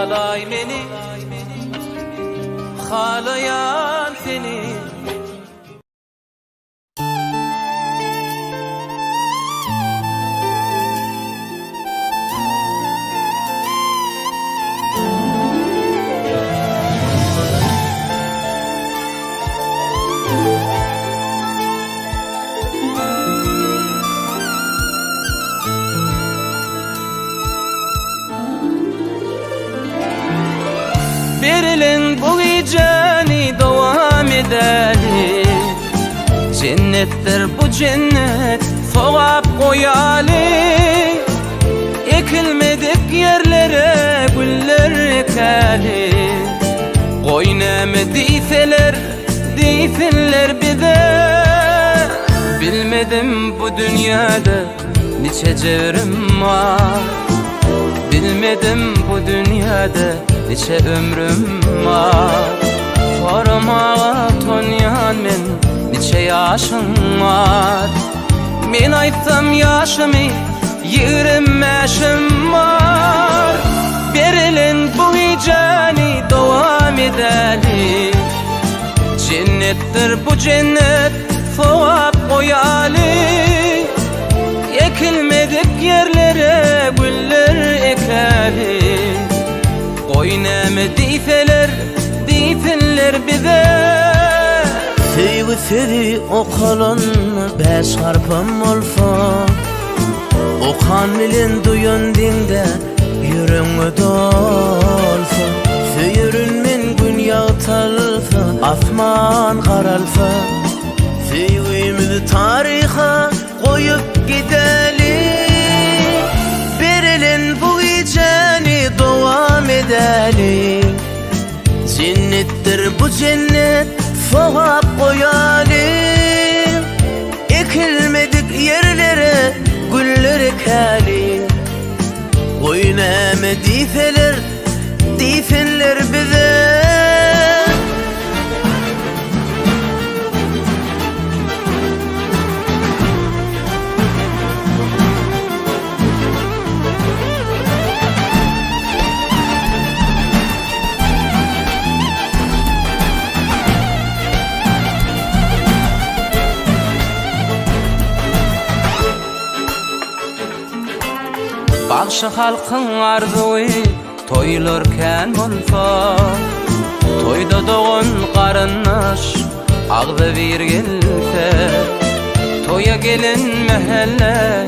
Halay meni, halayan seni. Berilen bu geceni devam edeli, cennetler bu cennet soğap koyali. Ekilmedik yerlere güller ekeli, koyneme deyseler, deysinler bize. Bilmedim bu dünyada nice cevrim var, bilmedim bu dünyada nice ömrüm var. Sormağa tonyan men nice yaşım var. Men aytsam yaşımı 25'im var. Berilen bu geceni devam edeli, cennettir bu cennet soğap koyali. Ekilmedik yerlere güller ekeli, oynama deyseler, deysinler bize. Sevgi seni okalın beş harpım olsa, okan bilen duyun dinde yüreğime dolsa. Söyürün men gün yağtalsa, asman karalsa, sevgimizi tariha koyup gidelim. Berilen bu geceni devam edelim, cennettir bu cennet soğap koyali. Ekilmedik yerlere güller ekeli, oynama deyseler, deysinler bize. Bağşı halkın arzuy toylarken bolsa, toyda doğan qarındaş ağdı bir gelse. Toya gelen mahelle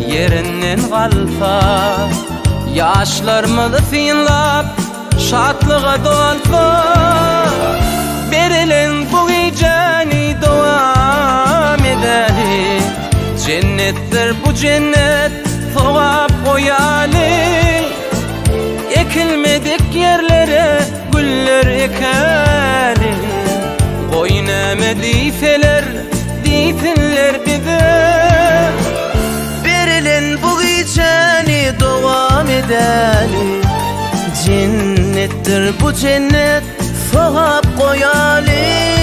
yerinden qalsa, yaşlarımızı finlap şatlığa dolsa. Berilen bu geceni devam edeli, cennettir bu cennet soğap koyali. Ekilmedik yerlere güller ekeli, oynama deyseler, deysinler bize. Berilen bu geceni devam edeli, cennettir bu cennet soğap koyali.